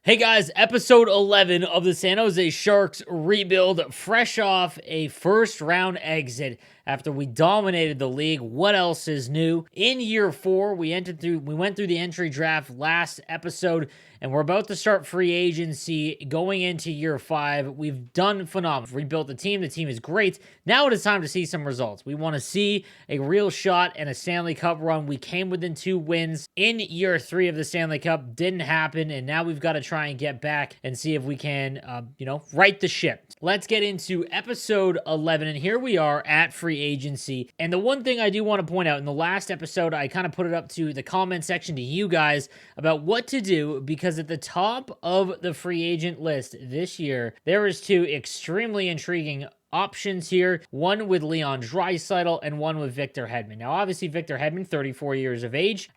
Hey guys, episode 11 of the San Jose Sharks rebuild, fresh off a first round exit after we dominated the league. What else is new? In year 4, we went through the entry draft last episode, and we're about to start free agency going into year 5. We've done phenomenal. We've rebuilt the team. The team is great. Now it is time to see some results. We want to see a real shot and a Stanley Cup run. We came within 2 wins in year 3 of the Stanley Cup. Didn't happen, and now we've got to try and get back and see if we can, right the ship. Let's get into episode 11, and here we are at free agency. And the one thing I do want to point out, in the last episode, I kind of put it up to the comment section to you guys about what to do, because at the top of the free agent list this year, there is 2 extremely intriguing options here, one with Leon Draisaitl and one with Victor Hedman. Now, obviously, Victor Hedman, 34 years of age,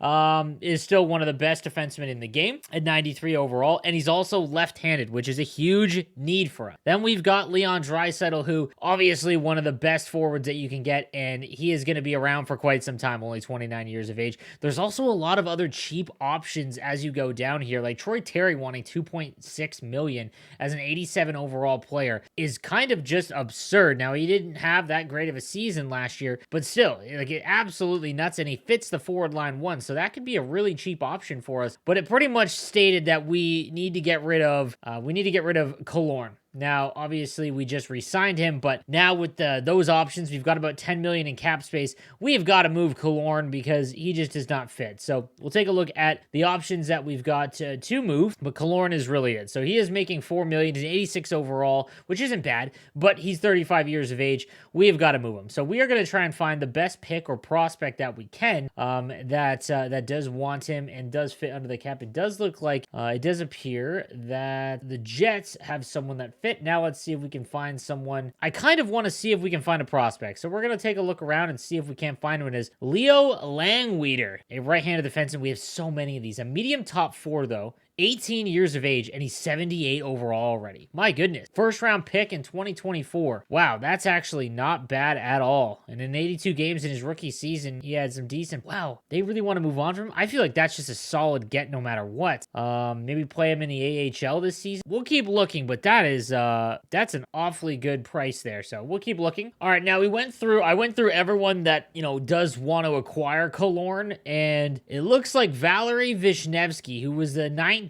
is still one of the best defensemen in the game at 93 overall, and he's also left-handed, which is a huge need for us. Then we've got Leon Draisaitl, who obviously one of the best forwards that you can get, and he is going to be around for quite some time, only 29 years of age. There's also a lot of other cheap options as you go down here, like Troy Terry wanting $2.6 million as an 87 overall player is kind of just absurd. Now, he didn't have that great of a season last year, but still, like, it absolutely nuts, and he fits the forward line one, so that could be a really cheap option for us. But it pretty much stated that we need to get rid of Killorn. Now, obviously, we just re-signed him, but now with those options, we've got about $10 million in cap space. We've got to move Killorn because he just does not fit. So we'll take a look at the options that we've got to move, but Killorn is really it. So he is making $4 million. He's 86 overall, which isn't bad, but he's 35 years of age. We have got to move him. So we are going to try and find the best pick or prospect that we can that does want him and does fit under the cap. It does look like it does appear that the Jets have someone that fit. Now let's see if we can find someone. I kind of want to see if we can find a prospect. So we're going to take a look around and see if we can't find one. As Leo Langweeder, a right-handed defenseman. We have so many of these. A medium top 4, though. 18 years of age, and he's 78 overall already. My goodness. First round pick in 2024. Wow, that's actually not bad at all. And in 82 games in his rookie season, he had some decent... Wow, they really want to move on from him? I feel like that's just a solid get no matter what. Maybe play him in the AHL this season. We'll keep looking, but that's an awfully good price there. So we'll keep looking. All right, now I went through everyone that, does want to acquire Killorn, and it looks like Valery Vishnevsky, who was the 19th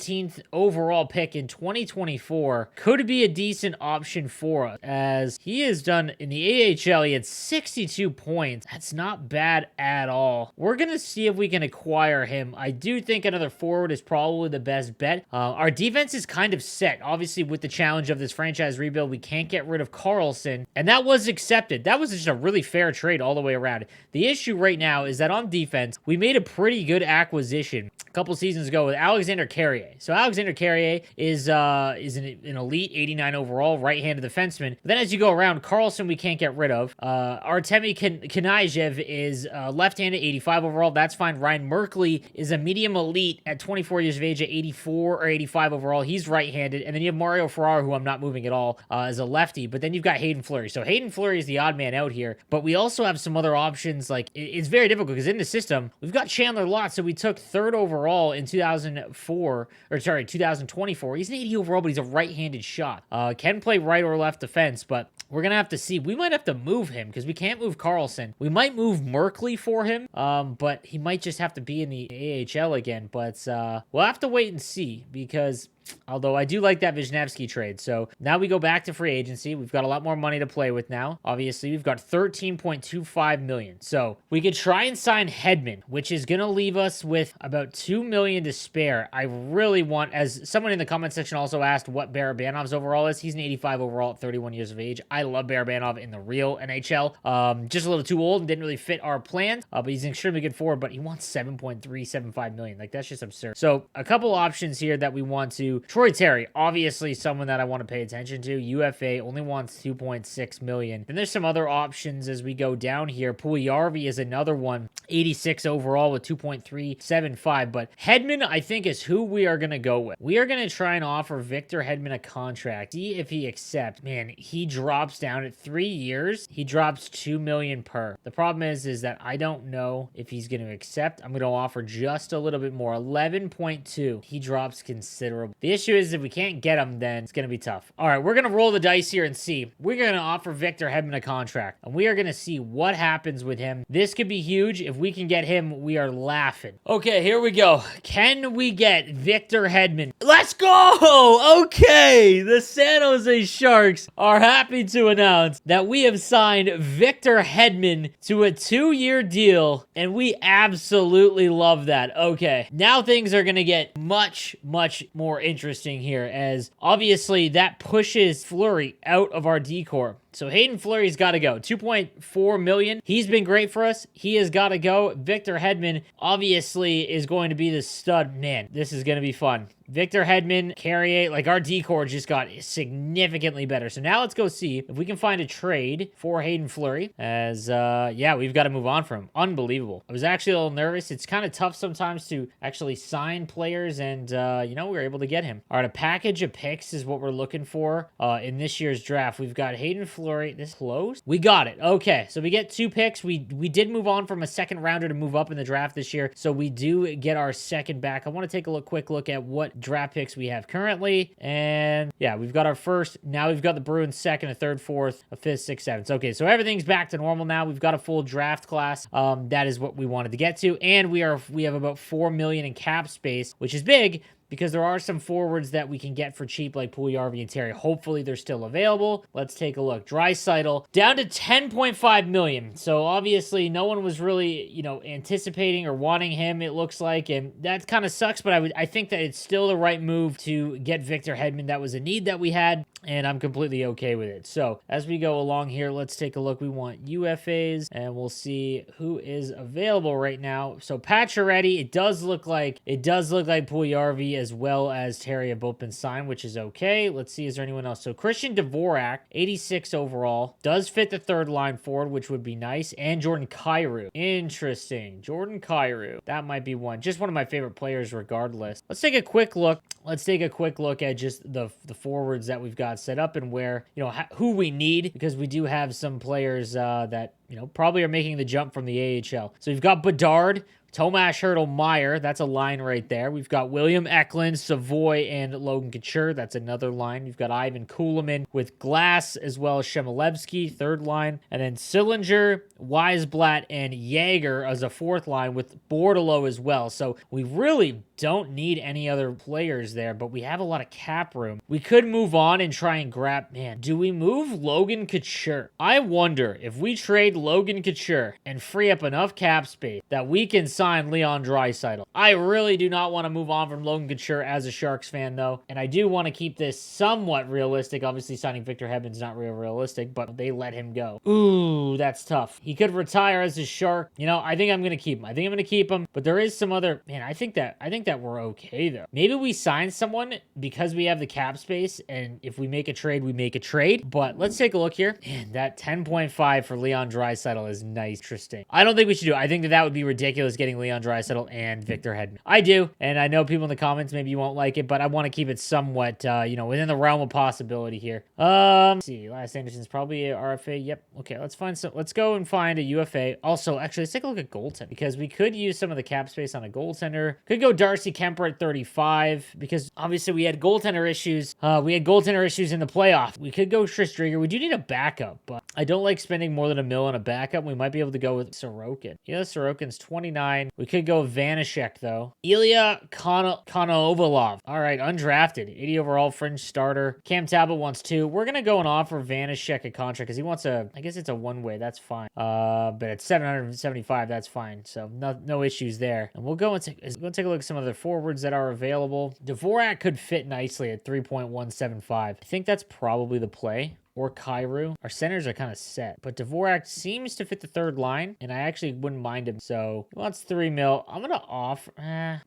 overall pick in 2024, could be a decent option for us, as he has done in the AHL. He had 62 points. That's not bad at all. We're gonna see if we can acquire him. I do think another forward is probably the best bet. Our defense is kind of set. Obviously, with the challenge of this franchise rebuild, we can't get rid of Carlson, and that was accepted. That was just a really fair trade all the way around. The issue right now is that on defense, we made a pretty good acquisition a couple seasons ago with Alexander Carrier. So Alexander Carrier is an elite 89 overall right-handed defenseman. But then as you go around, Carlson we can't get rid of. Artemi Kanayev is left-handed 85 overall. That's fine. Ryan Merkley is a medium elite at 24 years of age at 84 or 85 overall. He's right-handed. And then you have Mario Ferraro, who I'm not moving at all, as a lefty. But then you've got Hayden Fleury. So Hayden Fleury is the odd man out here. But we also have some other options. Like, it's very difficult because in the system, we've got Chandler Lott. So we took 3rd overall in 2024. He's an 80 overall, but he's a right-handed shot. Can play right or left defense, but we're going to have to see. We might have to move him because we can't move Carlson. We might move Merkley for him, but he might just have to be in the AHL again. But we'll have to wait and see, because... although I do like that Vishnevsky trade. So now we go back to free agency. We've got a lot more money to play with now. Obviously, we've got $13.25 million. So we could try and sign Hedman, which is going to leave us with about $2 million to spare. I really want, as someone in the comment section also asked what Barabanov's overall is. He's an 85 overall at 31 years of age. I love Barabanov in the real NHL. Just a little too old and didn't really fit our plans, but he's an extremely good forward, but he wants $7.375 million. Like, that's just absurd. So a couple options here that we want to Troy Terry, obviously someone that I want to pay attention to. UFA only wants $2.6 million. Then there's some other options as we go down here. Puljujarvi is another one 86 overall with 2.375. But Hedman, I think, is who we are going to go with. We are going to try and offer Victor Hedman a contract. See if he accepts. Man, he drops down at 3 years. He drops $2 million per. The problem is that I don't know if he's going to accept. I'm going to offer just a little bit more. 11.2. He drops considerable. The issue is if we can't get him, then it's going to be tough. All right, we're going to roll the dice here and see. We're going to offer Victor Hedman a contract, and we are going to see what happens with him. This could be huge. If we can get him, we are laughing. Okay, here we go. Can we get Victor Hedman? Let's go! Okay, the San Jose Sharks are happy to announce that we have signed Victor Hedman to a 2-year deal, and we absolutely love that. Okay, now things are going to get much, much more interesting here, as obviously that pushes Fleury out of our decor. So Hayden Fleury's got to go. $2.4 million. He's been great for us. He has got to go. Victor Hedman obviously is going to be the stud. Man, this is going to be fun. Victor Hedman, Carrier, like our decor just got significantly better. So now let's go see if we can find a trade for Hayden Fleury, as, yeah, we've got to move on from him. Unbelievable. I was actually a little nervous. It's kind of tough sometimes to actually sign players, and, you know, we were able to get him. All right, a package of picks is what we're looking for in this year's draft. We've got Hayden Fleury. This close? We got it. Okay, so we get 2 picks. We did move on from a second rounder to move up in the draft this year, so we do get our second back. I want to take a quick look at what draft picks we have currently, and yeah, we've got our first. Now we've got the Bruins second, a third, fourth, a fifth, sixth, seventh. Okay, so everything's back to normal now. We've got a full draft class. That is what we wanted to get to, and we have about $4 million in cap space, which is big, because there are some forwards that we can get for cheap, like Puljujarvi and Terry. Hopefully, they're still available. Let's take a look. Draisaitl down to $10.5 million. So obviously, no one was really, you know, anticipating or wanting him, it looks like, and that kind of sucks. But I think that it's still the right move to get Victor Hedman. That was a need that we had, and I'm completely okay with it. So as we go along here, let's take a look. We want UFAs, and we'll see who is available right now. So Pacioretty, it does look like Puljujarvi as well as Terry have both been signed, which is okay. Let's see, is there anyone else? So Christian Dvorak, 86 overall, does fit the third line forward, which would be nice, and Jordan Kyrou. Interesting. Jordan Kyrou. That might be one. Just one of my favorite players regardless. Let's take a quick look. Let's take a quick look at just the forwards that we've got set up and where, you know, who we need, because we do have some players that, you know, probably are making the jump from the AHL. So we've got Bedard, Tomas Hertl-Meyer, that's a line right there. We've got William Eklund, Savoy, and Logan Couture. That's another line. We've got Ivan Kulemin with Glass as well as Shemilevsky, third line. And then Sillinger, Weisblatt, and Jaeger as a fourth line with Bordeleau as well. So we really don't need any other players there, but we have a lot of cap room. We could move on and try and grab, man, do we move Logan Couture? I wonder if we trade Logan Couture and free up enough cap space that we can sign Leon Draisaitl. I really do not want to move on from Logan Couture as a Sharks fan, though, and I do want to keep this somewhat realistic. Obviously, signing Victor Hedman's not real realistic, but they let him go. Ooh, that's tough. He could retire as a Shark. You know, I think I'm going to keep him. But there is some other, man, I think that we're okay, though. Maybe we sign someone because we have the cap space, and if we make a trade, we make a trade. But let's take a look here. Man, that 10.5 for Leon Draisaitl is nice. Interesting. I don't think we should do it. I think that would be ridiculous, getting Leon Draisaitl and Victor Hedman. I do, and I know people in the comments, maybe you won't like it, but I want to keep it somewhat, you know, within the realm of possibility here. Let's see, Elias Anderson's probably a RFA. Yep. Okay, let's go and find a UFA. Also, actually, let's take a look at goaltender, because we could use some of the cap space on a goaltender. Could go Darcy Kemper at 35, because obviously we had goaltender issues. We had goaltender issues in the playoff. We could go Tris Drieger. We do need a backup, but I don't like spending more than $1 million on a backup. We might be able to go with Sorokin. Yeah, Sorokin's 29. We could go Vanashek, though. Ilya Konovalov. All right, undrafted. 80 overall, fringe starter. Cam Talbot wants 2. We're going to go and offer Vanashek a contract because he wants I guess it's a one-way. That's fine. But at 775, that's fine. So no issues there. And we'll go and take a look at some other forwards that are available. Dvorak could fit nicely at 3.175. I think that's probably the play. or Kairu. Our centers are kind of set, but Dvorak seems to fit the third line, and I actually wouldn't mind him. So he wants 3 mil. I'm gonna offer.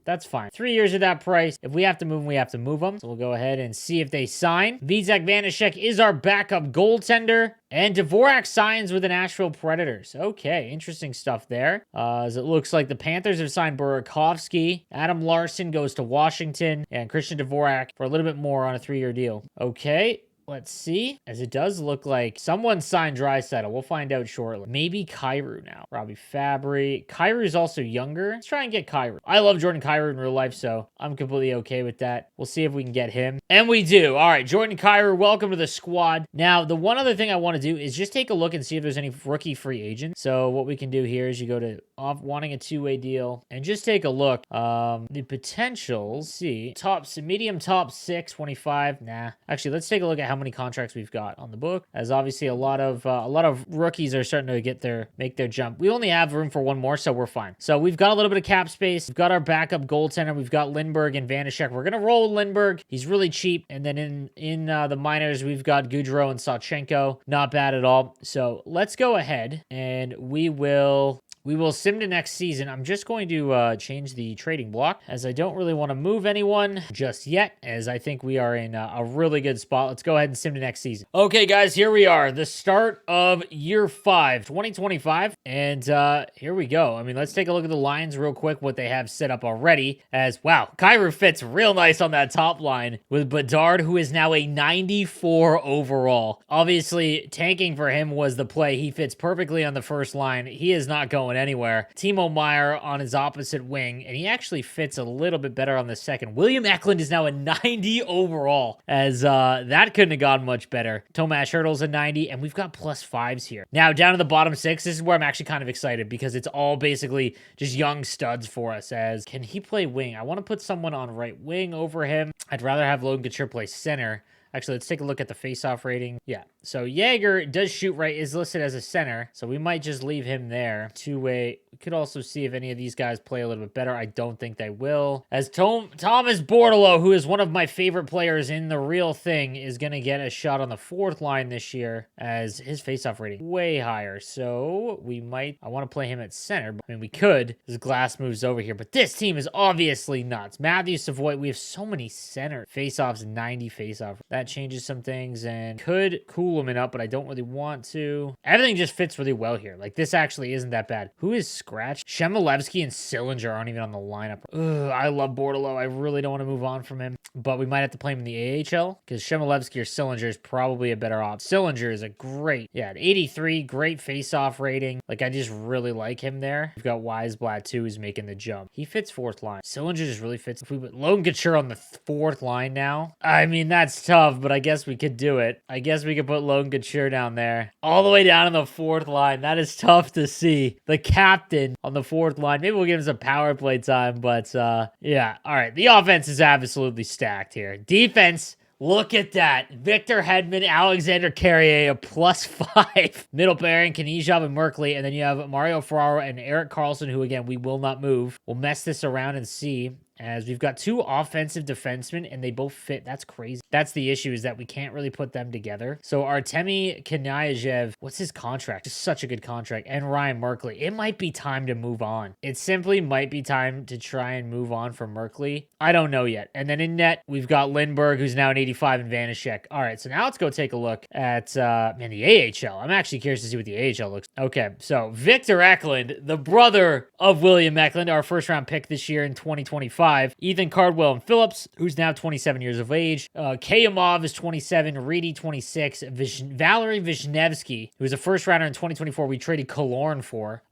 That's fine. 3 years at that price. If we have to move him, we have to move him. So we'll go ahead and see if they sign. Vitek Vanashek is our backup goaltender. And Dvorak signs with the Nashville Predators. Okay, interesting stuff there. As it looks like the Panthers have signed Burakovsky. Adam Larson goes to Washington. And Christian Dvorak for a little bit more on a 3-year deal. Okay. Let's see, as it does look like someone signed Draisaitl. We'll find out shortly. Maybe Kairu now. Robbie Fabry. Kairu is also younger. Let's try and get Kairu. I love Jordan Kairu in real life, so I'm completely okay with that. We'll see if we can get him. And we do. All right, Jordan Kairu, welcome to the squad. Now, the one other thing I want to do is just take a look and see if there's any rookie free agents. So what we can do here is you go to wanting a 2-way deal and just take a look. The potentials, see, medium top 6, 25. Nah, actually, let's take a look at how many contracts we've got on the book, as obviously a lot of rookies are starting to make their jump. We only have room for one more, so we're fine. So we've got a little bit of cap space. We've got our backup goaltender. We've got Lindbergh and Vanashek. We're gonna roll Lindbergh. He's really cheap. And then in the minors, we've got Goudreau and Sawchenko. Not bad at all. So let's go ahead and we will sim to next season. I'm just going to change the trading block, as I don't really want to move anyone just yet, as I think we are in a really good spot. Let's go ahead and sim to next season. Okay, guys, here we are. The start of year 5, 2025. And here we go. I mean, let's take a look at the lines real quick, what they have set up already. As, wow, Kairu fits real nice on that top line with Bedard, who is now a 94 overall. Obviously, tanking for him was the play. He fits perfectly on the first line. He is not going anywhere. Timo Meyer on his opposite wing, and he actually fits a little bit better on the second. William Eklund is now a 90 overall, as that couldn't have gone much better. Tomas Hertl's a 90, and we've got +5s here. Now, down to the bottom 6, this is where I'm actually kind of excited, because it's all basically just young studs for us. As, can he play wing? I want to put someone on right wing over him. I'd rather have Logan Couture play center. Actually, let's take a look at the face-off rating. Yeah, so Jaeger does shoot right, is listed as a center, so we might just leave him there. 2-way. We could also see if any of these guys play a little bit better. I don't think they will. As Thomas Bordeleau, who is one of my favorite players in the real thing, is going to get a shot on the 4th line this year, as his face-off rating way higher. So we might, I want to play him at center. I mean, we could. His Glass moves over here, but this team is obviously nuts. Matthew Savoy, we have so many center face-offs, 90 face-off. That changes some things and could cool him up, but I don't really want to. Everything just fits really well here. Like, this actually isn't that bad. Who is scratch? Shemilevsky and Sillinger aren't even on the lineup. Ugh, I love Bordeleau. I really don't want to move on from him, but we might have to play him in the AHL, because Shemilevsky or Sillinger is probably a better option. Sillinger is a great, yeah, 83, great face-off rating. Like, I just really like him there. We've got Weisblatt too, who's making the jump. He fits 4th line. Sillinger just really fits. If we put Logan Couture on the 4th line now, I mean, that's tough, but I guess we could do it. I guess we could put Logan Couture down there, all the way down on the 4th line. That is tough to see. The captain on the 4th line. Maybe we'll give him some power play time, but yeah. All right, the offense is absolutely stacked here. Defense, look at that. Victor Hedman, Alexander Carrier, a +5. Middle pairing, Knizhov and Merkley. And then you have Mario Ferraro and Eric Carlson, who, again, we will not move. We'll mess this around and see, as we've got 2 offensive defensemen, and they both fit. That's crazy. That's the issue, is that we can't really put them together. So Artemi Kanayev, what's his contract? Just such a good contract. And Ryan Merkley. It might be time to move on. It simply might be time to try and move on from Merkley. I don't know yet. And then in net, we've got Lindbergh, who's now an 85, and Vanashek. All right, so now let's go take a look at man, the AHL. I'm actually curious to see what the AHL looks like. Okay, so Victor Eklund, the brother of William Eklund, our first-round pick this year in 2025. Ethan Cardwell and Phillips, who's now 27 years of age. Kayamov is 27. Reedy, 26. Valery Vishnevsky, who was a first rounder in 2024. We traded Killorn for.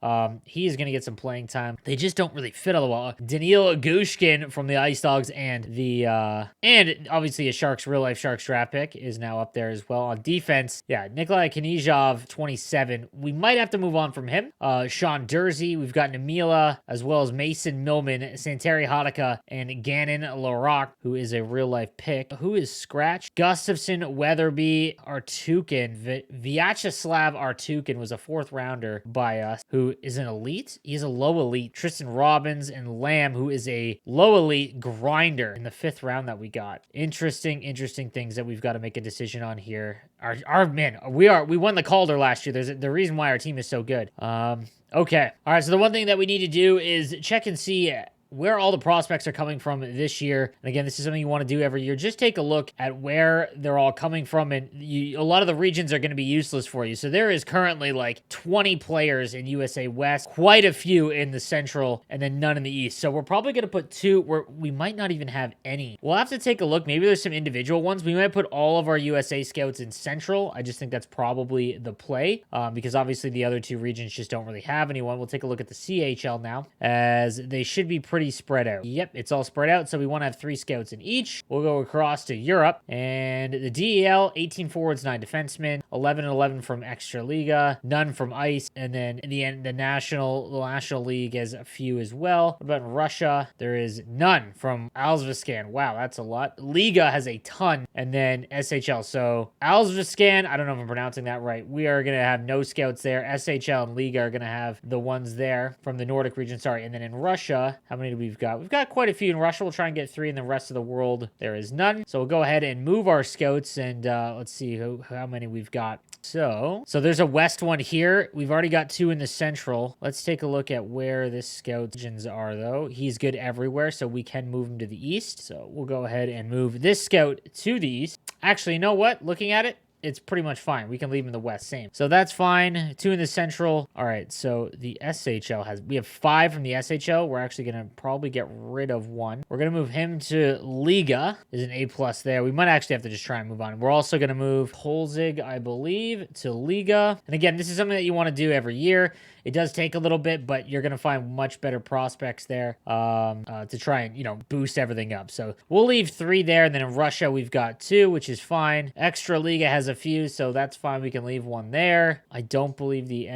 He is going to get some playing time. They just don't really fit all the well. Daniil Gushkin from the Ice Dogs, and and obviously a Sharks, real life Sharks draft pick is now up there as well. On defense, yeah, Nikolai Knizhov, 27. We might have to move on from him. Sean Dursey, we've got Namila, as well as Mason Millman, Santeri Hadaka, Mika, and Gannon Larock, who is a real-life pick. Who is Scratch? Gustafson, Weatherby, Artukin. Vyacheslav Artukin was a 4th rounder by us, who is an elite. He's a low elite. Tristan Robbins and Lamb, who is a low elite grinder in the 5th round that we got. Interesting things that we've got to make a decision on here. Our man, we won the Calder last year. There's the reason why our team is so good. Okay. All right. So the one thing that we need to do is check and see where all the prospects are coming from this year. And again, this is something you want to do every year. Just take a look at where they're all coming from. And a lot of the regions are going to be useless for you. So there is currently like 20 players in USA West, quite a few in the Central, and then none in the East. So we're probably going to put 2 where we might not even have any. We'll have to take a look. Maybe there's some individual ones. We might put all of our USA scouts in Central. I just think that's probably the play because obviously the other 2 regions just don't really have anyone. We'll take a look at the CHL now, as they should be pretty spread out. Yep, it's all spread out, so we want to have 3 scouts in each. We'll go across to Europe, and the DEL, 18 forwards, 9 defensemen, 11 and 11 from Extra Liga, none from Ice, and then in the end, the National League has a few as well. What about Russia? There is none from Allsvenskan. Wow, that's a lot. Liga has a ton, and then SHL. So Allsvenskan, I don't know if I'm pronouncing that right. We are going to have no scouts there. SHL and Liga are going to have the ones there from the Nordic region, sorry. And then in Russia, how many do we've got? We've got quite a few in Russia. We'll try and get 3 in the rest of the world. There is none. So we'll go ahead and move our scouts, and let's see how many we've got. So there's a West one here. We've already got 2 in the Central. Let's take a look at where this scout's regions are, though. He's good everywhere, so we can move him to the East. So we'll go ahead and move this scout to the East. Actually, you know what? Looking at it, it's pretty much fine. We can leave him in the West, same. So that's fine. 2 in the Central. All right, so the SHL we have 5 from the SHL. We're actually going to probably get rid of 1. We're going to move him to Liga. There's an A+ there. We might actually have to just try and move on. We're also going to move Holzig, I believe, to Liga. And again, this is something that you want to do every year. It does take a little bit, but you're going to find much better prospects there to try and, boost everything up. So we'll leave 3 there. And then in Russia, we've got 2, which is fine. Extra Liga has a few, so that's fine. We can leave 1 there. I don't believe the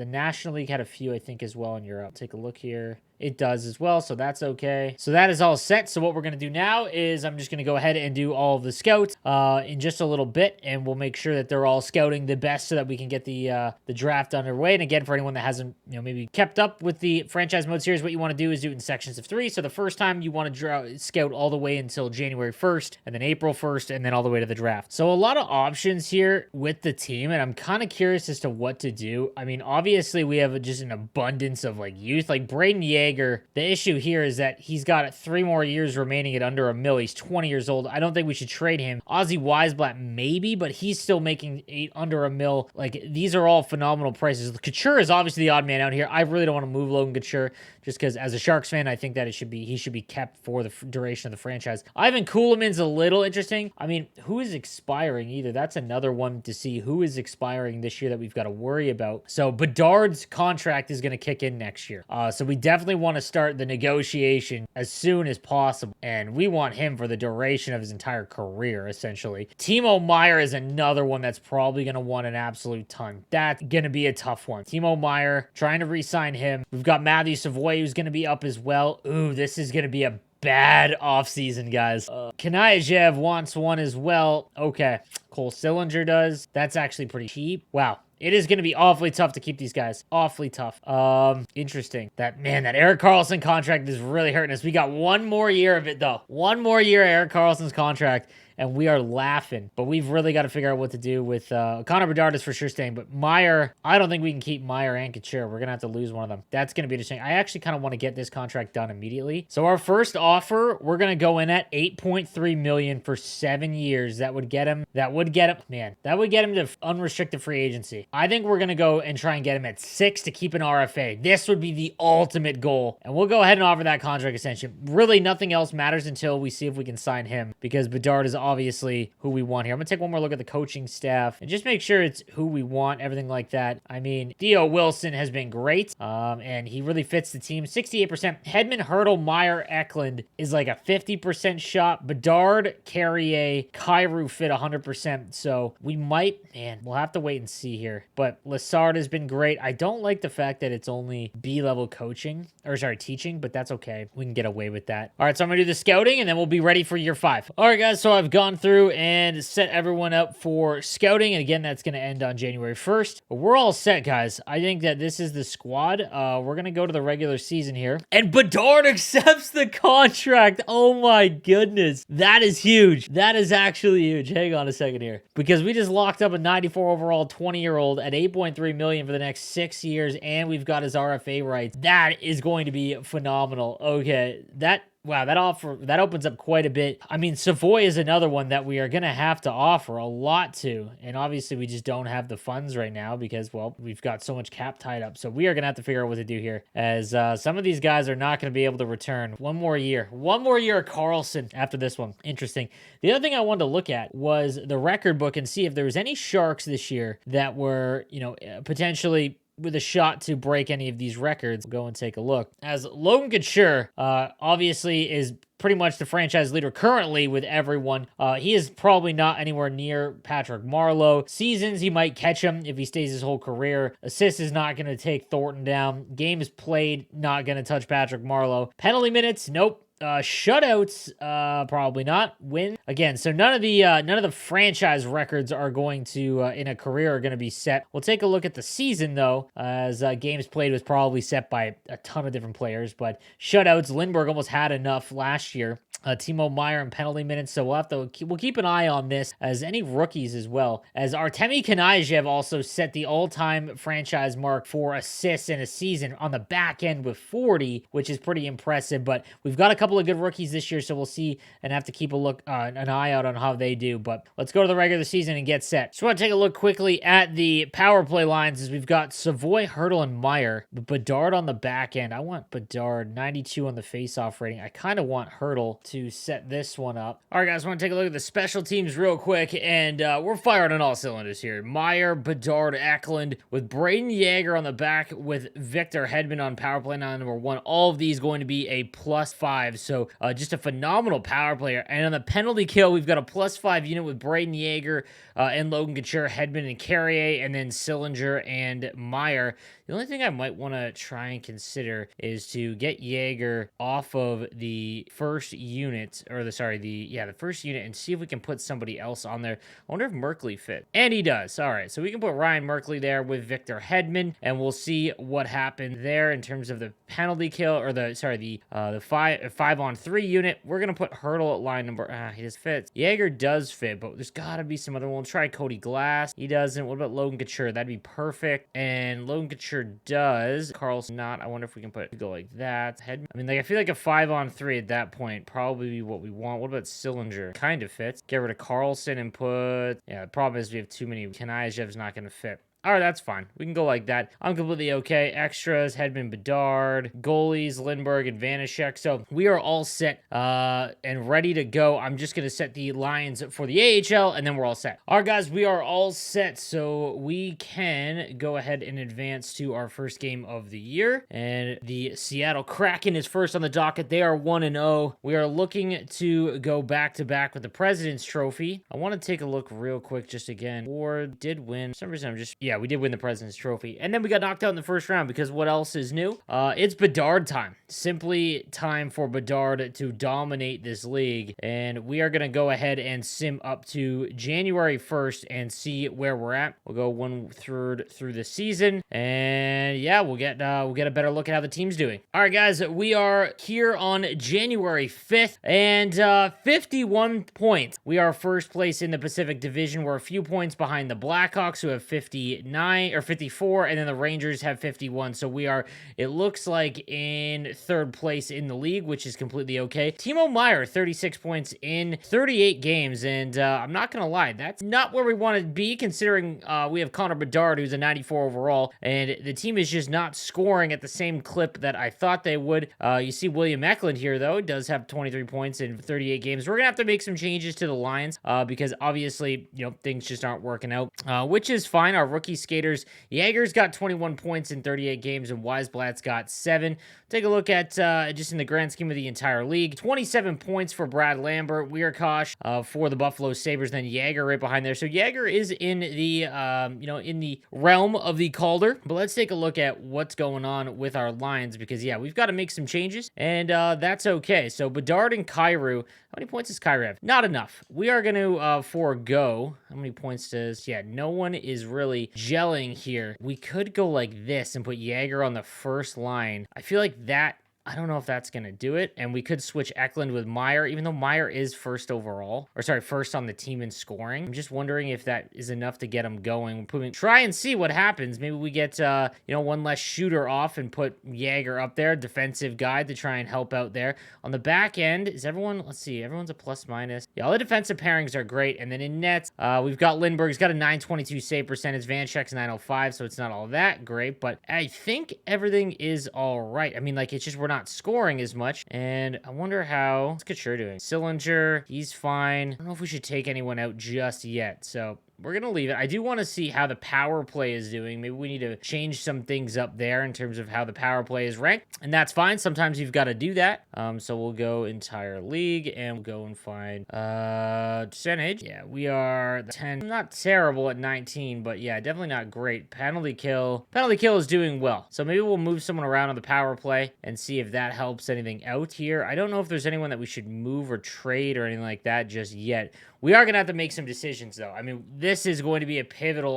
National League had a few, I think, as well in Europe. Take a look here. It does as well, so that's okay. So that is all set. So what we're going to do now is I'm just going to go ahead and do all of the scouts in just a little bit, and we'll make sure that they're all scouting the best so that we can get the draft underway. And again, for anyone that hasn't maybe kept up with the franchise mode series, what you want to do is do it in sections of 3. So the first time you want to scout all the way until January 1st, and then April 1st, and then all the way to the draft. So a lot of options here with the team, and I'm kind of curious as to what to do. I mean, obviously we have just an abundance of youth, like Braden Yeager. The issue here is that he's got 3 more years remaining at under $1 million. He's 20 years old. I don't think we should trade him. Ozzy Weisblatt, maybe, but he's still making under $1 million. These are all phenomenal prices. Couture is obviously the odd man out here. I really don't want to move Logan Couture just because as a Sharks fan, I think that he should be kept for the duration of the franchise. Ivan Kulemin's a little interesting. I mean, who is expiring either? That's another one to see who is expiring this year that we've got to worry about. So Bedard's contract is going to kick in next year. So we definitely want to start the negotiation as soon as possible. And we want him for the duration of his entire career, essentially. Timo Meier is another one that's probably going to want an absolute ton. That's going to be a tough one. Timo Meier, trying to re-sign him. We've got Matthew Savoy, who's going to be up as well. Ooh, this is going to be a bad offseason, guys. Kanayev wants one as well. Okay. Cole Sillinger does. That's actually pretty cheap. Wow. It is going to be awfully tough to keep these guys. Awfully tough. Interesting. That Erik Karlsson contract is really hurting us. We got 1 more year of it, though. 1 more year of Erik Karlsson's contract, and we are laughing. But we've really got to figure out what to do with Connor Bedard is for sure staying. But Meier, I don't think we can keep Meier and Couture. We're going to have to lose one of them. That's going to be interesting. I actually kind of want to get this contract done immediately. So our first offer, we're going to go in at $8.3 million for 7 years. That would get him to unrestricted free agency. I think we're going to go and try and get him at 6 to keep an RFA. This would be the ultimate goal. And we'll go ahead and offer that contract extension. Really, nothing else matters until we see if we can sign him, because Bedard is obviously who we want here. I'm going to take one more look at the coaching staff and just make sure it's who we want, everything like that. I mean, Theo Wilson has been great, and he really fits the team. 68%. Hedman, Hurdle, Meyer, Eklund is like a 50% shot. Bedard, Carrier, Kyrou fit 100%. So we might, man, we'll have to wait and see here. But Lassard has been great. I don't like the fact that it's only B-level coaching, or sorry, teaching, but that's okay. We can get away with that. All right, so I'm gonna do the scouting, and then we'll be ready for year 5. All right, guys, so I've gone through and set everyone up for scouting, and again, that's gonna end on January 1st. But we're all set, guys. I think that this is the squad. We're gonna go to the regular season here, and Bedard accepts the contract. Oh my goodness, that is huge. That is actually huge. Hang on a second here, because we just locked up a 94 overall 20-year-old at $8.3 million for the next 6 years, and we've got his RFA rights. That is going to be phenomenal. Okay, wow, that opens up quite a bit. I mean, Savoy is another one that we are going to have to offer a lot to, and obviously we just don't have the funds right now because, well, we've got so much cap tied up. So we are going to have to figure out what to do here, as some of these guys are not going to be able to return. One more year of Carlson after this one. Interesting. The other thing I wanted to look at was the record book and see if there was any Sharks this year that were, potentially with a shot to break any of these records. We'll go and take a look. As Logan Couture, obviously is pretty much the franchise leader currently with everyone. He is probably not anywhere near Patrick Marleau. Seasons, he might catch him if he stays his whole career. Assists is not going to take Thornton down. Games played, not going to touch Patrick Marleau. Penalty minutes, nope. Shutouts, probably not. Win again. So none of the franchise records are going to in a career are going to be set. We'll take a look at the season though, as games played was probably set by a ton of different players. But shutouts, Lindbergh almost had enough last year. Timo Meyer and penalty minutes. So we'll keep an eye on this, as any rookies as well. As Artemi Kanayev also set the all-time franchise mark for assists in a season on the back end with 40, which is pretty impressive. But we've got a couple of good rookies this year, so we'll see and have to keep an eye out on how they do. But let's go to the regular season and get set. Just want to take a look quickly at the power play lines, as we've got Savoy, Hurdle, and Meyer. Bedard on the back end. I want Bedard, 92 on the face-off rating. I kind of want Hurdle to set this one up. All right, guys, I want to take a look at the special teams real quick, and we're firing on all cylinders here. Meyer, Bedard, Eklund, with Braden Yeager on the back, with Victor Hedman on power play line number 1. All of these going to be a +5, so just a phenomenal power player. And on the penalty kill, we've got a +5 unit with Braden Yeager and Logan Couture, Hedman and Carrier, and then Sillinger and Meyer. The only thing I might want to try and consider is to get Yeager off of the first unit, or the first unit, and see if we can put somebody else on there. I wonder if Merkley fit. And he does. All right, so we can put Ryan Merkley there with Victor Hedman, and we'll see what happened there in terms of the penalty kill, or the 5-on-3 unit. We're going to put Hurdle at line number, he just fits. Yeager does fit, but there's got to be some other one. We'll try Cody Glass. He doesn't. What about Logan Couture? That'd be perfect. And Logan Couture does. Carl's not. I wonder if we can go like that. I feel like a 5-on-3 at that point probably be what we want. What about Sillinger? Kind of fits. Get rid of Carlson and put... Yeah, the problem is we have too many. Kanayev's not going to fit. All right, that's fine. We can go like that. I'm completely okay. Extras, Hedman, Bedard, goalies, Lindbergh, and Vanishek. So we are all set and ready to go. I'm just going to set the lines for the AHL, and then we're all set. All right, guys, we are all set. So we can go ahead and advance to our first game of the year. And the Seattle Kraken is first on the docket. They are 1-0. We are looking to go back-to-back with the President's Trophy. I want to take a look real quick just again. Or did win. For some reason, yeah, we did win the President's Trophy. And then we got knocked out in the first round, because what else is new? It's Bedard time. Simply time for Bedard to dominate this league. And we are going to go ahead and sim up to January 1st and see where we're at. We'll go 1/3 through the season. And yeah, we'll get a better look at how the team's doing. All right, guys, we are here on January 5th, and 51 points. We are first place in the Pacific Division. We're a few points behind the Blackhawks, who have 50 59 or 54, and then the Rangers have 51. So we are, it looks like, in third place in the league, which is completely okay. Timo Meier, 36 points in 38 games, and I'm not gonna lie, that's not where we want to be, considering we have Connor Bedard, who's a 94 overall, and the team is just not scoring at the same clip that I thought they would. You see William Eklund here, though, does have 23 points in 38 games. We're gonna have to make some changes to the lines because obviously, you know, things just aren't working out, which is fine. Our rookie skaters, Jaeger's got 21 points in 38 games, and Weisblatt's got 7. Take a look at just in the grand scheme of the entire league, 27 points for Brad Lambert, Weirkosh for the Buffalo Sabres, then Jaeger right behind there. So Jaeger is in the in the realm of the Calder. But let's take a look at what's going on with our lines, because yeah, we've got to make some changes, and that's okay. So Bedard and Kyrou, how many points does Kyrou have? Not enough. We are going to forego. How many points does... Yeah, no one is really gelling here. We could go like this and put Jaeger on the first line. I feel like that... I don't know if that's going to do it. And we could switch Eklund with Meier, even though Meier is first overall. Or sorry, first on the team in scoring. I'm just wondering if that is enough to get him going. Try and see what happens. Maybe we get, one less shooter off and put Jaeger up there, defensive guy, to try and help out there. On the back end, is everyone, let's see, everyone's a plus minus. Yeah, all the defensive pairings are great. And then in nets, we've got Lindbergh. He's got a 922 save percentage. Vanchek's 905, so it's not all that great. But I think everything is all right. I mean, like, it's just we're not scoring as much, and I wonder how... What's Couture doing? Sillinger, he's fine. I don't know if we should take anyone out just yet, so we're going to leave it. I do want to see how the power play is doing. Maybe we need to change some things up there in terms of how the power play is ranked, and that's fine. Sometimes you've got to do that. So we'll go entire league, and we'll go and find percentage. Yeah, we are 10. Not terrible at 19, but yeah, definitely not great. Penalty kill. Penalty kill is doing well. So maybe we'll move someone around on the power play and see if that helps anything out here. I don't know if there's anyone that we should move or trade or anything like that just yet. We are going to have to make some decisions, though. I mean, this is going to be a pivotal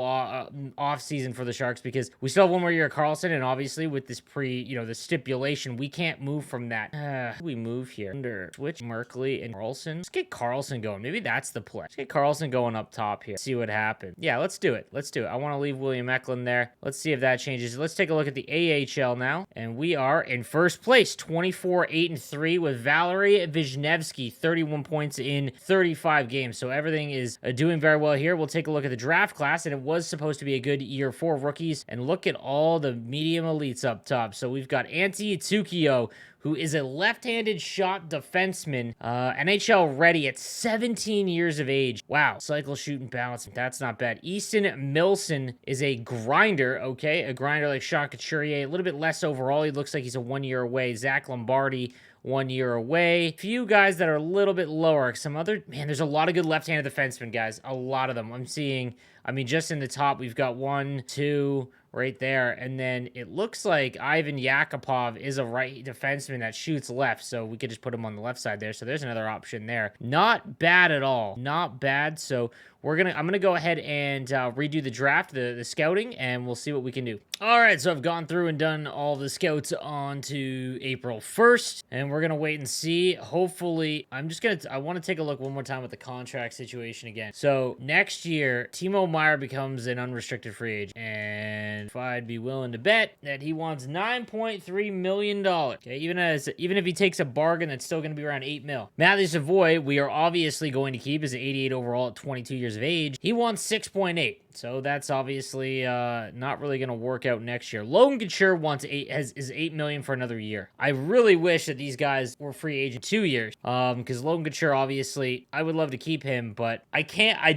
off season for the Sharks, because we still have one more year of Carlson, and obviously with this the stipulation, we can't move from that. We move here under switch Merkley and Carlson. Let's get Carlson going. Maybe that's the play. Let's get Carlson going up top here. See what happens. Yeah, let's do it. Let's do it. I want to leave William Eklund there. Let's see if that changes. Let's take a look at the AHL now, and we are in first place, 24-8-3 with Valery Wisniewski, 31 points in 35 games. So everything is doing very well here. We'll take a look at the draft class, and it was supposed to be a good year for rookies. And look at all the medium elites up top. So we've got Antti Tsukio, who is a left-handed shot defenseman, NHL ready at 17 years of age. Wow, cycle, shoot, and balance. That's not bad. Easton Milson is a grinder, okay? A grinder like Sean Couturier, a little bit less overall. He looks like he's a 1 year away. Zach Lombardi, 1 year away. Few guys that are a little bit lower. Some other... Man, there's a lot of good left-handed defensemen, guys. A lot of them. I'm seeing... I mean, just in the top, we've got 1, 2... right there, and then it looks like Ivan Yakupov is a right defenseman that shoots left, so we could just put him on the left side there. So there's another option there. Not bad at all. Not bad. So I'm gonna go ahead and redo the draft, the scouting, and we'll see what we can do. All right, so I've gone through and done all the scouts on to April 1st, and we're gonna wait and see. Hopefully, I want to take a look one more time at the contract situation again. So next year, Timo Meier becomes an unrestricted free agent, and if I'd be willing to bet that he wants $9.3 million. Okay, even if he takes a bargain, that's still gonna be around $8 million. Matthew Savoy, we are obviously going to keep as an 88 overall at 22 years of age. He wants 6.8. So that's obviously not really going to work out next year. Logan Couture wants is $8 million for another year. I really wish that these guys were free agent 2 years. Because Logan Couture, obviously, I would love to keep him, but I can't. I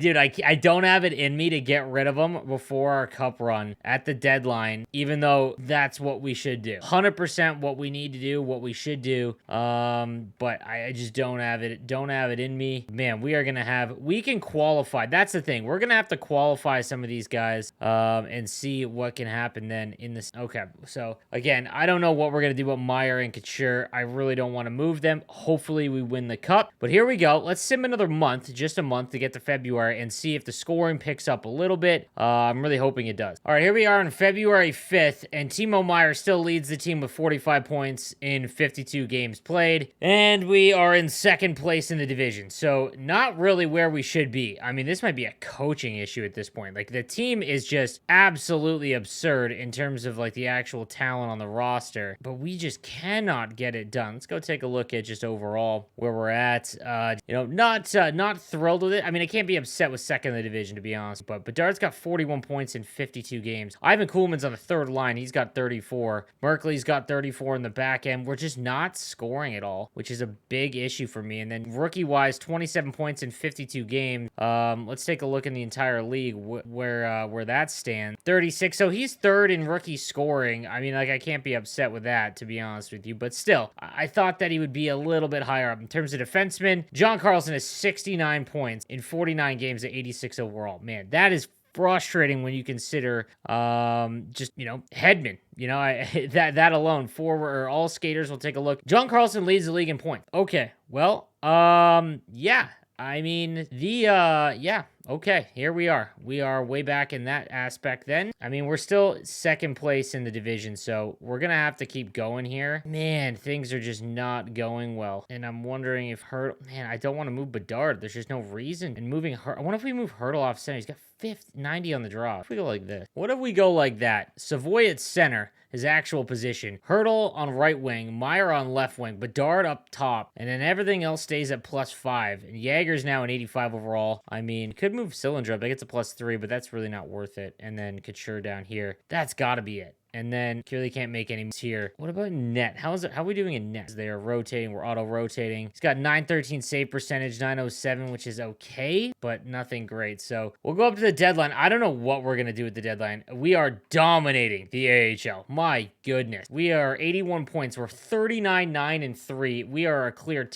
don't have it in me to get rid of him before our cup run at the deadline, even though that's what we should do. 100% what we need to do, what we should do. But I just don't have it. Don't have it in me. Man, we can qualify. That's the thing. We're gonna have to qualify some of these guys and see what can happen then in this. Okay, so again, I don't know what we're gonna do with Meier and Couture. I really don't want to move them. Hopefully we win the cup, but here we go. Let's sim another month, just a month, to get to February and see if the scoring picks up a little bit. I'm really hoping it does. All right, here we are on February 5th, and Timo Meier still leads the team with 45 points in 52 games played, and we are in second place in the division. So not really where we should be. I mean, this might be a coaching issue at this point. Like, the team is just absolutely absurd in terms of, like, the actual talent on the roster, but we just cannot get it done. Let's go take a look at just overall where we're at. Not thrilled with it. I mean, I can't be upset with second in the division, to be honest, but Bedard's got 41 points in 52 games. Ivan Kuhlman's on the third line. He's got 34. Merkley's got 34 in the back end. We're just not scoring at all, which is a big issue for me. And then rookie-wise, 27 points in 52 games. Let's take a look in the entire league where that stands. 36. So he's third in rookie scoring. I mean, like, I can't be upset with that, to be honest with you. But still, I thought that he would be a little bit higher up. In terms of defensemen, John Carlson has 69 points in 49 games at 86 overall. Man, that is frustrating when you consider just, Hedman. That alone, forward or all skaters will take a look. John Carlson leads the league in points. Okay, well, yeah. I mean, okay, here we are. We are way back in that aspect then. I mean, we're still second place in the division, so we're going to have to keep going here. Man, things are just not going well. And I'm wondering if man, I don't want to move Bedard. There's just no reason. And moving I wonder if we move Hurdle off center. He's got 90 on the draw. If we go like this. What if we go like that? Savoy at center, his actual position. Hurdle on right wing, Meyer on left wing, Bedard up top, and then everything else stays at +5. And Jaeger's now an 85 overall. I mean, could move Cylinder up. I get to +3, but that's really not worth it. And then Couture down here. That's got to be it. And then clearly can't make any moves here. What about net? How are we doing in net? They are rotating. We're auto-rotating. He's got 913 save percentage, 907, which is okay, but nothing great. So we'll go up to the deadline. I don't know what we're going to do with the deadline. We are dominating the AHL. My goodness. We are 81 points. We're 39-9-3. We are a clear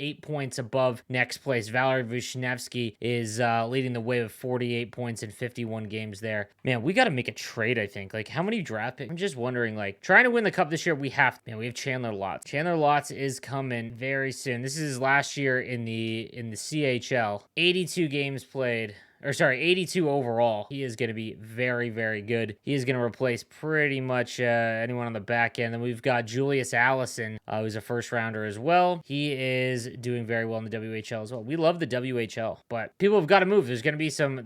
8 points above next place. Valery Vishnevsky is leading the way with 48 points in 51 games there. Man, we got to make a trade, I think. Like, how many draft picks? I'm just wondering, like, trying to win the cup this year, we have Chandler Lotz. Chandler Lotz is coming very soon. This is his last year in the CHL. 82 games played. 82 overall. He is going to be very, very good. He is going to replace pretty much anyone on the back end. Then we've got Julius Allison, who's a first rounder as well. He is doing very well in the WHL as well. We love the WHL, but people have got to move. There's going to be some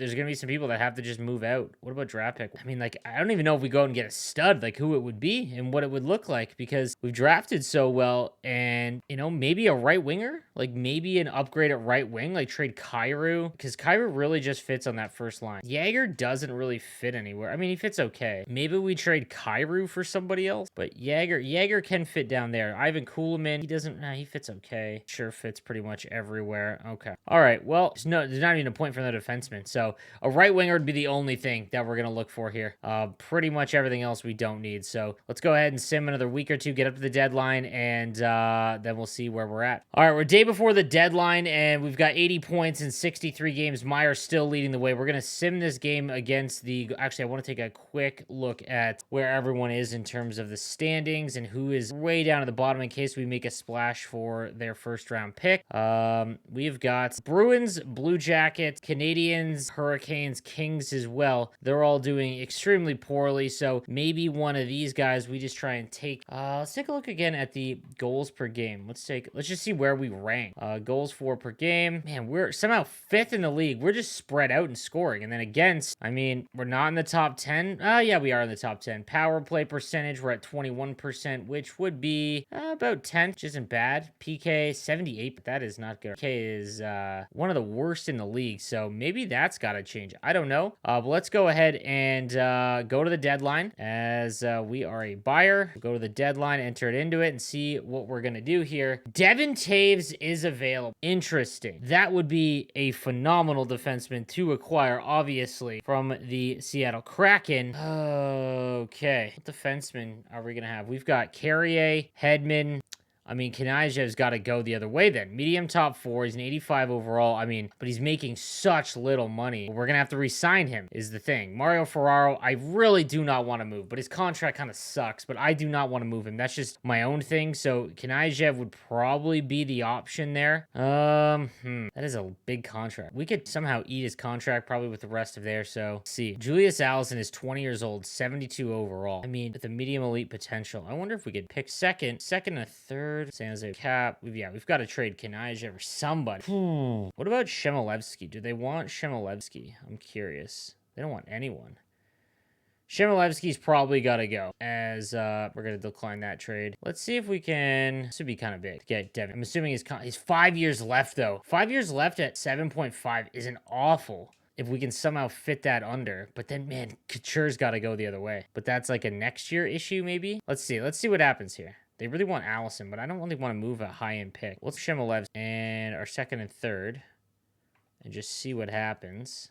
people that have to just move out. What about draft pick? I mean, like, I don't even know if we go out and get a stud, like who it would be and what it would look like, because we've drafted so well. And, maybe a right winger, like maybe an upgrade at right wing, like trade Kyrou, because Kyrou really just fits on that first line. Jaeger doesn't really fit anywhere. I mean, he fits okay. Maybe we trade Kyrou for somebody else, but Jaeger can fit down there. Ivan Kuhlman, he fits okay. Sure fits pretty much everywhere. Okay. All right. Well, there's not even a point for the defenseman. So a right winger would be the only thing that we're going to look for here. Pretty much everything else we don't need. So let's go ahead and sim another week or two, get up to the deadline, and then we'll see where we're at. All right. We're day before the deadline, and we've got 80 points in 63 games. Meyer's still leading the way. We're going to sim this game against actually, I want to take a quick look at where everyone is in terms of the standings and who is way down at the bottom in case we make a splash for their first round pick. We've got Bruins, Blue Jackets, Canadians, Hurricanes, Kings as well. They're all doing extremely poorly, so maybe one of these guys we just try and take. Let's take a look again at the goals per game. Let's just see where we rank. Goals for per game. Man, we're somehow 5th in the league. We're just spread out in scoring. And then against, I mean, we're not in the top 10. Yeah, we are in the top 10. Power play percentage, we're at 21%, which would be about 10, which isn't bad. PK, 78, but that is not good. PK is one of the worst in the league, so maybe that's got to change. I don't know. But let's go ahead and go to the deadline as we are a buyer. Go to the deadline, enter it into it, and see what we're going to do here. Devin Taves is available. Interesting. That would be a phenomenal defenseman to acquire, obviously, from the Seattle Kraken. Okay. What defenseman are we going to have? We've got Carrier, Hedman. I mean, Kanajev's got to go the other way then. Medium top 4. He's an 85 overall. I mean, but he's making such little money. We're going to have to re-sign him is the thing. Mario Ferraro, I really do not want to move, but his contract kind of sucks, but I do not want to move him. That's just my own thing. So Kanajev would probably be the option there. That is a big contract. We could somehow eat his contract probably with the rest of there. So let's see. Julius Allison is 20 years old, 72 overall. I mean, with a medium elite potential. I wonder if we could pick second and a third. forward. San Jose cap. We've got to trade Kanaja or somebody. What about Shemilevsky? Do they want Shemilevsky? I'm curious. They don't want anyone. Shemilevsky's probably got to go, as we're going to decline that trade. Let's see if we can... This would be kind of big to get Devin. I'm assuming he's 5 years left, though. 5 years left at 7.5 isn't awful if we can somehow fit that under. But then, man, Couture's got to go the other way. But that's like a next year issue, maybe? Let's see. Let's see what happens here. They really want Allison, but I don't really want to move a high-end pick. Let's Shemilevsky and our second and third and just see what happens.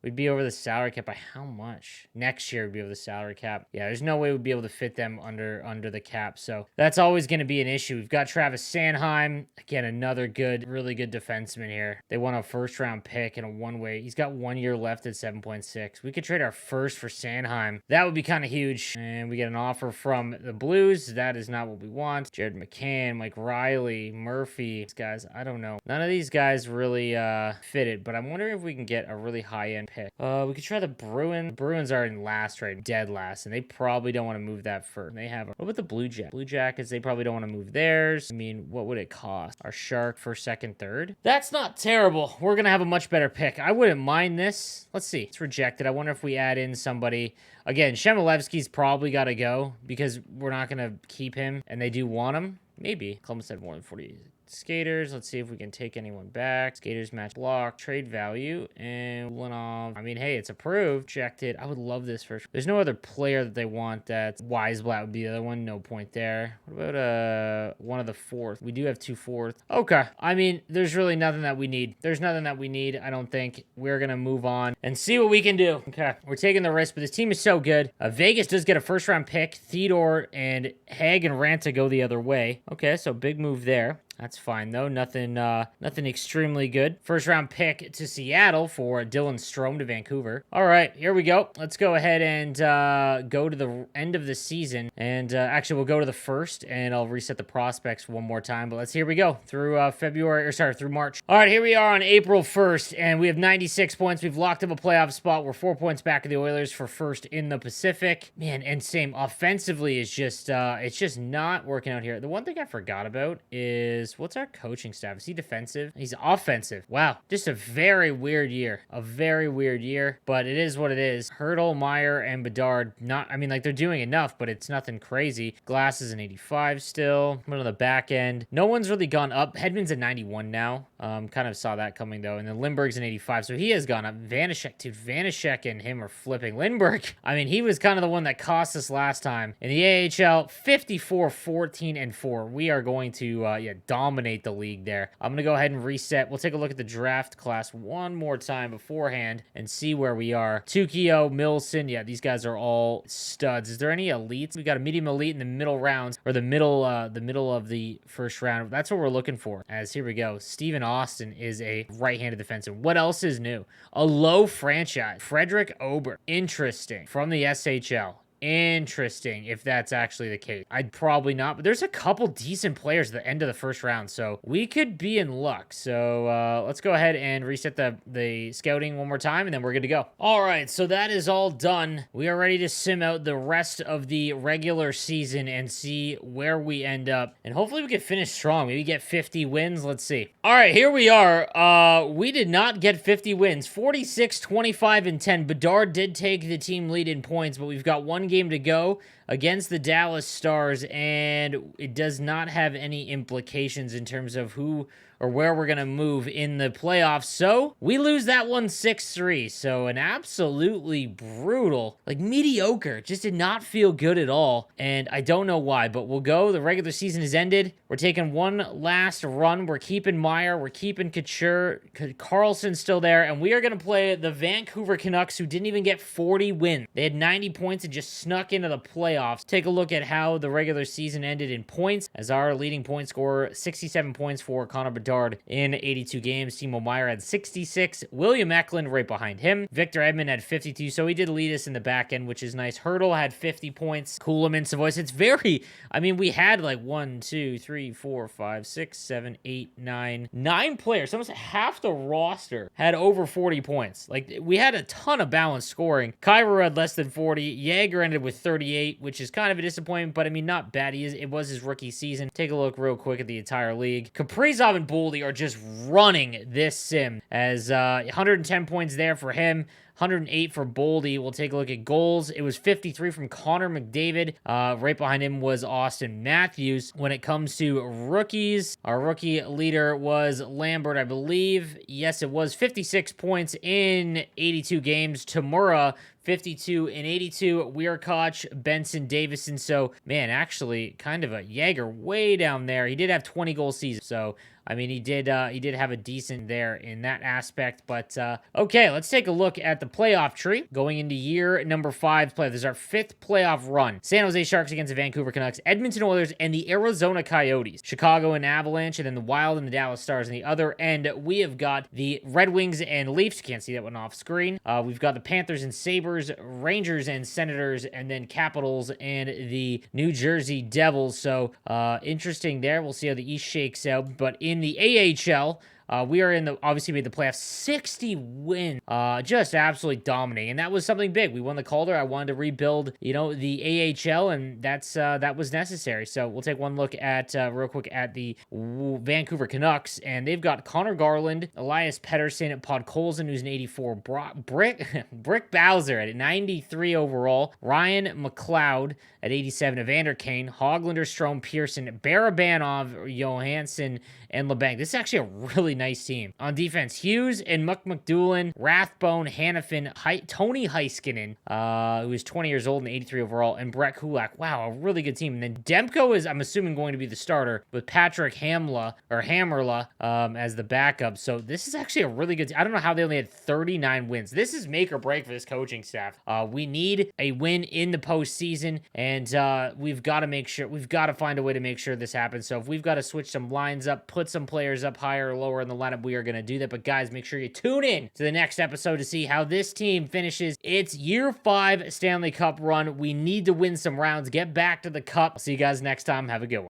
We'd be over the salary cap by how much? Next year we'd be over the salary cap. Yeah, there's no way we'd be able to fit them under the cap. So that's always going to be an issue. We've got Travis Sanheim. Again, another really good defenseman here. They want a first-round pick and a one-way. He's got 1 year left at 7.6. We could trade our first for Sanheim. That would be kind of huge. And we get an offer from the Blues. That is not what we want. Jared McCann, Mike Riley, Murphy. These guys, I don't know. None of these guys really fit it, but I'm wondering if we can get a really high-end pick. We could try the Bruins. The Bruins are in last, right? Dead last, and they probably don't want to move that first. They have. What about the Blue Jackets? Blue Jackets, they probably don't want to move theirs. I mean, what would it cost? Our Shark for second, third? That's not terrible. We're going to have a much better pick. I wouldn't mind this. Let's see. It's rejected. I wonder if we add in somebody. Again, Shemilevsky's probably got to go because we're not going to keep him, and they do want him. Maybe. Columbus had more than 40 skaters. Let's see if we can take anyone back. Skaters match block, trade value, and Ulanov. I mean, hey, it's approved. Rejected. I would love this first. There's no other player that they want. That Weisblatt would be the other one. No point there. What about one of the fourth? We do have 2 fourth. Okay. I mean, there's really nothing that we need. There's nothing that we need. I don't think. We're gonna move on and see what we can do. Okay. We're taking the risk, but this team is so good. Vegas does get a first round pick. Theodore and Haig and Ranta go the other way. Okay, so big move there. That's fine, though. Nothing extremely good. First round pick to Seattle for Dylan Strome to Vancouver. All right, here we go. Let's go ahead and go to the end of the season. And actually, we'll go to the first, and I'll reset the prospects one more time. But here we go through through March. All right, here we are on April 1st, and we have 96 points. We've locked up a playoff spot. We're 4 points back of the Oilers for first in the Pacific. Man, and same offensively is just it's just not working out here. The one thing I forgot about is what's our coaching staff? Is he defensive? He's offensive. Wow. Just a very weird year. A very weird year, but it is what it is. Hurdle, Meyer, and Bedard, they're doing enough, but it's nothing crazy. Glass is an 85 still. One on the back end. No one's really gone up. Hedman's at 91 now. Kind of saw that coming, though. And then Lindbergh's an 85, so he has gone up. Vanashek and him are flipping. Lindbergh, he was kind of the one that cost us last time. In the AHL, 54, 14, and 4. We are going to, dominate the league there. I'm going to go ahead and reset. We'll take a look at the draft class one more time beforehand and see where we are. Tukio, Milson. Yeah, these guys are all studs. Is there any elites? We got a medium elite in the middle rounds, or the middle of the first round. That's what we're looking for. As here we go. Steven Austin is a right-handed defenseman. What else is new? A low franchise. Frederick Ober. Interesting. From the SHL. Interesting, if that's actually the case. I'd probably not, but there's a couple decent players at the end of the first round, so we could be in luck. So let's go ahead and reset the scouting one more time, and then we're good to go. All right, so that is all done. We are ready to sim out the rest of the regular season and see where we end up, and hopefully we can finish strong. Maybe get 50 wins. Let's see. All right, here we are. We did not get 50 wins. 46, 25, and 10. Bedard did take the team lead in points, but we've got one game to go against the Dallas Stars, and it does not have any implications in terms of who or where we're going to move in the playoffs. So we lose that one 6-3. So an absolutely brutal, mediocre, just did not feel good at all. And I don't know why, but we'll go. The regular season is ended. We're taking one last run. We're keeping Meyer. We're keeping Couture. Carlson's still there. And we are going to play the Vancouver Canucks, who didn't even get 40 wins. They had 90 points and just snuck into the playoffs. Take a look at how the regular season ended in points, as our leading point scorer, 67 points for Connor Bedard. guard in 82 games. Timo Meyer had 66. William Eklund right behind him. Victor Edmond had 52, so he did lead us in the back end, which is nice. Hurdle had 50 points. Kuhlman, Savoyce. It's very, I mean, we had like 1, 2, 3, 4, 5, 6, 7, 8, 9 players. Almost half the roster had over 40 points. Like, we had a ton of balanced scoring. Cairo had less than 40. Jaeger ended with 38, which is kind of a disappointment, but I mean, not bad. It was his rookie season. Take a look real quick at the entire league. Kaprizov and Boldy are just running this sim, as 110 points there for him. 108 for Boldy. We'll take a look at goals. It was 53 from Connor McDavid. Right behind him was Austin Matthews. When it comes to rookies, our rookie leader was Lambert, I believe. Yes, it was 56 points in 82 games. Tamura, 52 and 82. Weirkoch, Benson, Davison. So, man, actually, kind of a Jaeger way down there. He did have 20 goal season. So, I mean, he did have a decent there in that aspect. But, okay, let's take a look at the playoff tree. Going into year number 5 play. This is our 5th playoff run. San Jose Sharks against the Vancouver Canucks, Edmonton Oilers, and the Arizona Coyotes. Chicago and Avalanche, and then the Wild and the Dallas Stars. On the other end, we have got the Red Wings and Leafs. Can't see that one off screen. We've got the Panthers and Sabres, Rangers and Senators, and then Capitals and the New Jersey Devils. So, interesting there. We'll see how the East shakes out. But in the AHL, we are in the, obviously made the playoffs, 60 wins, just absolutely dominating, and that was something big. We won the Calder. I wanted to rebuild, the AHL, and that was necessary. So we'll take one look at, real quick, at the Vancouver Canucks, and they've got Connor Garland, Elias Pettersson, Podkolzin, who's an 84, Brick Bowser at 93 overall, Ryan McLeod at 87, Evander Kane, Hoglander, Strome, Pearson, Barabanov, Johansson, and LeBanc. This is actually a really nice team. On defense, Hughes and McDoolin, Rathbone, Hannafin, Tony Heiskanen, who is 20 years old and 83 overall, and Brett Kulak. Wow, a really good team. And then Demko is, I'm assuming, going to be the starter, with Patrick Hammerla as the backup. So this is actually a really good team. I don't know how they only had 39 wins. This is make or break for this coaching staff. We need a win in the postseason, and we've got to find a way to make sure this happens. So if we've got to switch some lines up, put some players up higher or lower in the lineup, we are going to do that. But guys, make sure you tune in to the next episode to see how this team finishes its year 5 Stanley Cup run. We need to win some rounds, get back to the cup. I'll see you guys next time. Have a good one.